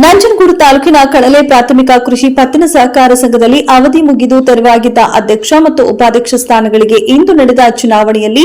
ನಂಜನಗೂಡು ತಾಲೂಕಿನ ಕಳಲೆ ಪ್ರಾಥಮಿಕ ಕೃಷಿ ಪತ್ತಿನ ಸಹಕಾರ ಸಂಘದಲ್ಲಿ ಅವಧಿ ಮುಗಿದು ತೆರವಾಗಿದ್ದ ಅಧ್ಯಕ್ಷ ಮತ್ತು ಉಪಾಧ್ಯಕ್ಷ ಸ್ಥಾನಗಳಿಗೆ ಇಂದು ನಡೆದ ಚುನಾವಣೆಯಲ್ಲಿ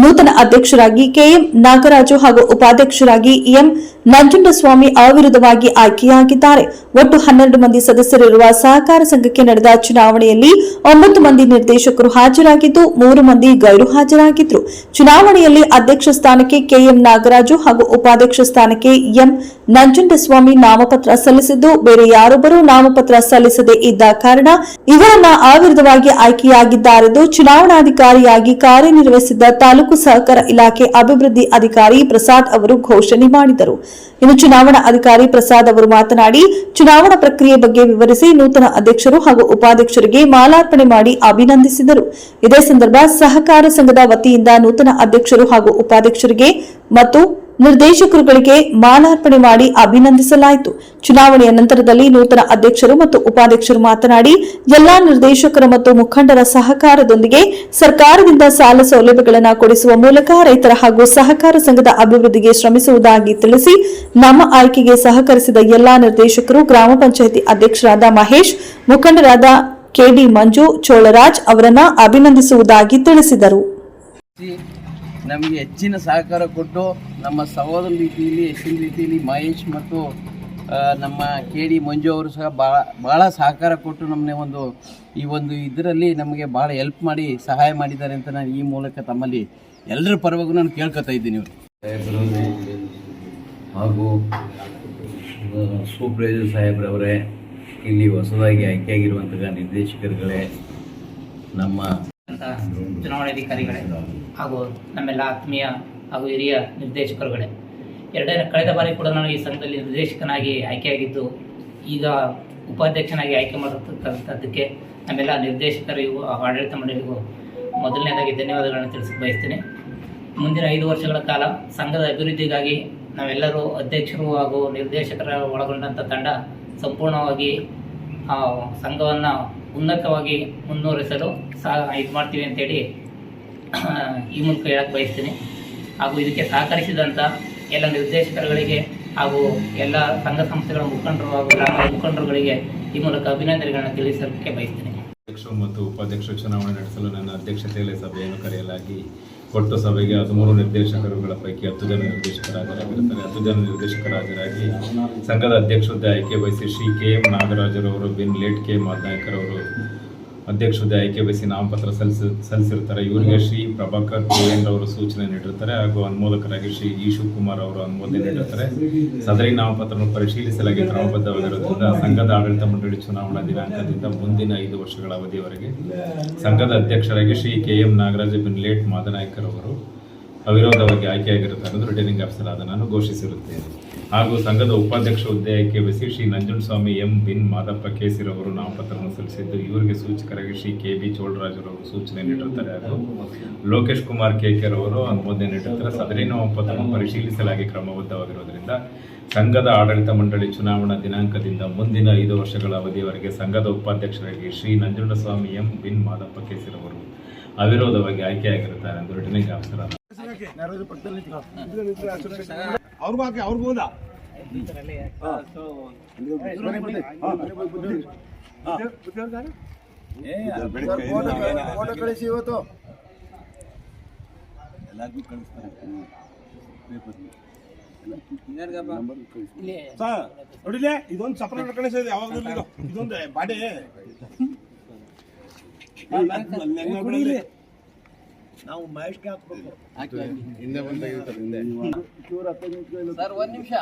ನೂತನ ಅಧ್ಯಕ್ಷರಾಗಿ ಕೆಎಂ ನಾಗರಾಜು ಹಾಗೂ ಉಪಾಧ್ಯಕ್ಷರಾಗಿ ಎಂ ನಂಜುಂಡಸ್ವಾಮಿ ಅವಿರೋಧವಾಗಿ ಆಯ್ಕೆಯಾಗಿದ್ದಾರೆ. ಒಟ್ಟು 12 ಮಂದಿ ಸದಸ್ಯರಿರುವ ಸಹಕಾರ ಸಂಘಕ್ಕೆ ನಡೆದ ಚುನಾವಣೆಯಲ್ಲಿ 9 ಮಂದಿ ನಿರ್ದೇಶಕರು ಹಾಜರಾಗಿದ್ದು 3 ಮಂದಿ ಗೈರು ಹಾಜರಾಗಿದ್ದರು. ಚುನಾವಣೆಯಲ್ಲಿ ಅಧ್ಯಕ್ಷ ಸ್ಥಾನಕ್ಕೆ ಕೆಎಂ ನಾಗರಾಜು ಹಾಗೂ ಉಪಾಧ್ಯಕ್ಷ ಸ್ಥಾನಕ್ಕೆ ಎಂ ನಂಜುಂಡಸ್ವಾಮಿ ನಾಮಪತ್ರ ಸಲ್ಲಿಸಿದ್ದು, ಬೇರೆ ಯಾರೊಬ್ಬರೂ ನಾಮಪತ್ರ ಸಲ್ಲಿಸದೇ ಇದ್ದ ಕಾರಣ ಇವರನ್ನ ಅವಿರೋಧವಾಗಿ ಆಯ್ಕೆಯಾಗಿದ್ದಾರೆಂದು ಚುನಾವಣಾಧಿಕಾರಿಯಾಗಿ ಕಾರ್ಯನಿರ್ವಹಿಸಿದ್ದ ತಾಲೂಕು ಸಹಕಾರ ಇಲಾಖೆ ಅಭಿವೃದ್ಧಿ ಅಧಿಕಾರಿ ಪ್ರಸಾದ್ ಅವರು ಘೋಷಣೆ ಮಾಡಿದರು. ಇನ್ನು ಚುನಾವಣಾ ಅಧಿಕಾರಿ ಪ್ರಸಾದ್ ಅವರು ಮಾತನಾಡಿ ಚುನಾವಣಾ ಪ್ರಕ್ರಿಯೆ ಬಗ್ಗೆ ವಿವರಿಸಿ ನೂತನ ಅಧ್ಯಕ್ಷರು ಹಾಗೂ ಉಪಾಧ್ಯಕ್ಷರಿಗೆ ಮಾಲಾರ್ಪಣೆ ಮಾಡಿ ಅಭಿನಂದಿಸಿದರು. ಇದೇ ಸಂದರ್ಭ ಸಹಕಾರ ಸಂಘದ ವತಿಯಿಂದ ನೂತನ ಅಧ್ಯಕ್ಷರು ಹಾಗೂ ಉಪಾಧ್ಯಕ್ಷರಿಗೆ ಮತ್ತು ನಿರ್ದೇಶಕರುಗಳಿಗೆ ಮಾಲಾರ್ಪಣೆ ಮಾಡಿ ಅಭಿನಂದಿಸಲಾಯಿತು. ಚುನಾವಣೆಯ ನಂತರದಲ್ಲಿ ನೂತನ ಅಧ್ಯಕ್ಷರು ಮತ್ತು ಉಪಾಧ್ಯಕ್ಷರು ಮಾತನಾಡಿ ಎಲ್ಲಾ ನಿರ್ದೇಶಕರ ಮತ್ತು ಮುಖಂಡರ ಸಹಕಾರದೊಂದಿಗೆ ಸರ್ಕಾರದಿಂದ ಸಾಲ ಸೌಲಭ್ಯಗಳನ್ನು ಕೊಡಿಸುವ ಮೂಲಕ ರೈತರ ಹಾಗೂ ಸಹಕಾರ ಸಂಘದ ಅಭಿವೃದ್ಧಿಗೆ ಶ್ರಮಿಸುವುದಾಗಿ ತಿಳಿಸಿ ನಮ್ಮ ಆಯ್ಕೆಗೆ ಸಹಕರಿಸಿದ ಎಲ್ಲಾ ನಿರ್ದೇಶಕರು, ಗ್ರಾಮ ಪಂಚಾಯಿತಿ ಅಧ್ಯಕ್ಷರಾದ ಮಹೇಶ್, ಮುಖಂಡರಾದ ಕೆಡಿ ಮಂಜು, ಚೋಳರಾಜ್ ಅವರನ್ನು ಅಭಿನಂದಿಸುವುದಾಗಿ ತಿಳಿಸಿದರು. ನಮಗೆ ಹೆಚ್ಚಿನ ಸಹಕಾರ ಕೊಟ್ಟು ನಮ್ಮ ಸಹೋದರ ರೀತಿಯಲ್ಲಿ ಹೆಚ್ಚಿನ ರೀತಿಯಲ್ಲಿ ಮಹೇಶ್ ಮತ್ತು ನಮ್ಮ ಕೆಡಿ ಮಂಜು ಅವರು ಸಹ ಭಾಳ ಸಹಕಾರ ಕೊಟ್ಟು ನಮ್ಮನೆ ಈ ಒಂದು ಇದರಲ್ಲಿ ನಮಗೆ ಭಾಳ ಹೆಲ್ಪ್ ಮಾಡಿ ಸಹಾಯ ಮಾಡಿದ್ದಾರೆ ಅಂತ ನಾನು ಈ ಮೂಲಕ ತಮ್ಮಲ್ಲಿ ಎಲ್ಲರ ಪರವಾಗೂ ನಾನು ಕೇಳ್ಕೊತಾ ಇದ್ದೀನಿ. ಹಾಗೂ ಸೂಪರ್ವೈಸರ್ ಸಾಹೇಬ್ರವರೇ, ಇಲ್ಲಿ ಹೊಸದಾಗಿ ಆಯ್ಕೆಯಾಗಿರುವಂತಹ ನಿರ್ದೇಶಕರುಗಳೇ, ನಮ್ಮ ಚುನಾವಣಾಧಿಕಾರಿಗಳೇ ಹಾಗೂ ನಮ್ಮೆಲ್ಲ ಆತ್ಮೀಯ ಹಾಗೂ ಹಿರಿಯ ನಿರ್ದೇಶಕರುಗಳೇ, ಕಳೆದ ಬಾರಿ ಕೂಡ ನಾನು ಈ ಸಂಘದಲ್ಲಿ ನಿರ್ದೇಶಕನಾಗಿ ಆಯ್ಕೆಯಾಗಿದ್ದು, ಈಗ ಉಪಾಧ್ಯಕ್ಷನಾಗಿ ಆಯ್ಕೆ ಮಾಡಿರ್ತಕ್ಕಂಥದ್ದಕ್ಕೆ ನಮ್ಮೆಲ್ಲ ನಿರ್ದೇಶಕರಿಗೂ ಆಡಳಿತ ಮಂಡಳಿಗೂ ಮೊದಲನೇದಾಗಿ ಧನ್ಯವಾದಗಳನ್ನು ತಿಳಿಸಕ್ಕೆ ಬಯಸ್ತೀನಿ. ಮುಂದಿನ 5 ವರ್ಷಗಳ ಕಾಲ ಸಂಘದ ಅಭಿವೃದ್ಧಿಗಾಗಿ ನಾವೆಲ್ಲರೂ ಅಧ್ಯಕ್ಷರು ಹಾಗೂ ನಿರ್ದೇಶಕರ ಒಳಗೊಂಡಂಥ ತಂಡ ಸಂಪೂರ್ಣವಾಗಿ ಸಂಘವನ್ನು ಉನ್ನತವಾಗಿ ಮುನ್ನೂರಿಸಲು ಇದು ಮಾಡ್ತೀವಿ ಅಂತೇಳಿ ಈ ಮೂಲಕ ಹೇಳಕ್ಕೆ ಬಯಸ್ತೀನಿ. ಹಾಗೂ ಇದಕ್ಕೆ ಸಹಕರಿಸಿದಂಥ ಎಲ್ಲ ನಿರ್ದೇಶಕರುಗಳಿಗೆ ಹಾಗೂ ಎಲ್ಲ ಸಂಘ ಸಂಸ್ಥೆಗಳ ಮುಖಂಡರು ಹಾಗೂ ಗ್ರಾಮದ ಮುಖಂಡರುಗಳಿಗೆ ಈ ಮೂಲಕ ಅಭಿನಂದನೆಗಳನ್ನು ತಿಳಿಸಲಿಕ್ಕೆ ಬಯಸ್ತೀನಿ. ಅಧ್ಯಕ್ಷರು ಮತ್ತು ಉಪಾಧ್ಯಕ್ಷರು ಚುನಾವಣೆ ನಡೆಸಲು ನನ್ನ ಅಧ್ಯಕ್ಷತೆಯಲ್ಲಿ ಸಭೆಯನ್ನು ಕರೆಯಲಾಗಿ ಒಟ್ಟು ಸಭೆಗೆ 13 ನಿರ್ದೇಶಕರುಗಳ ಪೈಕಿ 10 ಜನ ನಿರ್ದೇಶಕರು ಹಾಜರಾಗಿರುತ್ತಾರೆ. 10 ಜನ ನಿರ್ದೇಶಕರು ಹಾಜರಾಗಿ ಸಂಘದ ಅಧ್ಯಕ್ಷ ಹುದ್ದೆ ಆಯ್ಕೆ ಬಯಸಿ ಶ್ರೀ ಕೆಎಂ ನಾಗರಾಜರವರು, ಬಿನ್ ಲೇಟ್ ಕೆ ಮಾದನಾಯ್ಕರವರು ಅಧ್ಯಕ್ಷ ಹುದ್ದೆ ಆಯ್ಕೆ ಬಯಸಿ ನಾಮಪತ್ರ ಸಲ್ಲಿಸಿರ್ತಾರೆ. ಇವರಿಗೆ ಶ್ರೀ ಪ್ರಭಾಕರ್ ಕೆಎನ್ ಅವರು ಸೂಚನೆ ನೀಡಿರ್ತಾರೆ ಹಾಗೂ ಅನುಮೋದಕರಾಗಿ ಶ್ರೀ ಶಿವಕುಮಾರ್ ಅವರು ಅನುಮೋದನೆ ನೀಡಿರ್ತಾರೆ. ಸದರಿ ನಾಮಪತ್ರವನ್ನು ಪರಿಶೀಲಿಸಲಾಗಿ ಕ್ರಮಬದ್ಧವಾಗಿರುವುದರಿಂದ ಸಂಘದ ಆಡಳಿತ ಮಂಡಳಿ ಚುನಾವಣಾ ದಿನಾಂಕದಿಂದ ಮುಂದಿನ 5 ವರ್ಷಗಳ ಅವಧಿಯವರೆಗೆ ಸಂಘದ ಅಧ್ಯಕ್ಷರಾಗಿ ಶ್ರೀ ಕೆಎಂ ನಾಗರಾಜ ಬಿನ್ ಲೇಟ್ ಮಾದನಾಯ್ಕರ್ ಅವರು ಅವಿರೋಧವಾಗಿ ಆಯ್ಕೆಯಾಗಿರುತ್ತಾರೆ ಎಂದು ರಿಟರ್ನಿಂಗ್ ಆಫೀಸರ್ ಆದ ನಾನು ಘೋಷಿಸಿರುತ್ತೇನೆ. ಹಾಗೂ ಸಂಘದ ಉಪಾಧ್ಯಕ್ಷ ಹುದ್ದೆ ಆಯ್ಕೆ ಬಯಸಿ ಶ್ರೀ ನಂಜುಂಡಸ್ವಾಮಿ ಎಂ ಬಿನ್ ಮಾದಪ್ಪ ಕೇಸಿರವರು ನಾಮಪತ್ರವನ್ನು ಸಲ್ಲಿಸಿದ್ದು, ಇವರಿಗೆ ಸೂಚಕರಾಗಿ ಶ್ರೀ ಕೆಬಿ ಚೋಳರಾಜರವರು ಸೂಚನೆ ನೀಡಿರುತ್ತಾರೆ ಹಾಗೂ ಲೋಕೇಶ್ ಕುಮಾರ್ ಕೇಕರ್ ಅವರು ಅನುಮೋದನೆ ನೀಡಿರುತ್ತಾರೆ. ಸದರಿ ನಾಮಪತ್ರವನ್ನು ಪರಿಶೀಲಿಸಲಾಗಿ ಕ್ರಮಬದ್ಧವಾಗಿರುವುದರಿಂದ ಸಂಘದ ಆಡಳಿತ ಮಂಡಳಿ ಚುನಾವಣಾ ದಿನಾಂಕದಿಂದ ಮುಂದಿನ 5 ವರ್ಷಗಳ ಅವಧಿಯವರೆಗೆ ಸಂಘದ ಉಪಾಧ್ಯಕ್ಷರಾಗಿ ಶ್ರೀ ನಂಜುಂಡಸ್ವಾಮಿ ಎಂ ಬಿನ್ ಮಾದಪ್ಪ ಕೇಸಿರವರು ಅವಿರೋಧವಾಗಿ ಆಯ್ಕೆಯಾಗಿರುತ್ತಾರೆ ಎಂದು ರಿಟರ್ನಿಂಗ್ ಆಫೀಸರ್ ಆದ ನೋಡಿಲ್ಲ, ಇದೊಂದು ಸಪರೇಟ್ ಕಳಿಸಿದೆ. ಯಾವಾಗಲೂ ಇದೊಂದು ಬಾಡಿ ನಾವು ಮಹೇಶ್ಗೆ ಹಾಕ್ಬೇಕು. ಹಿಂದೆ ಬಂದ ಹಿಂದೆ 1 ನಿಮಿಷ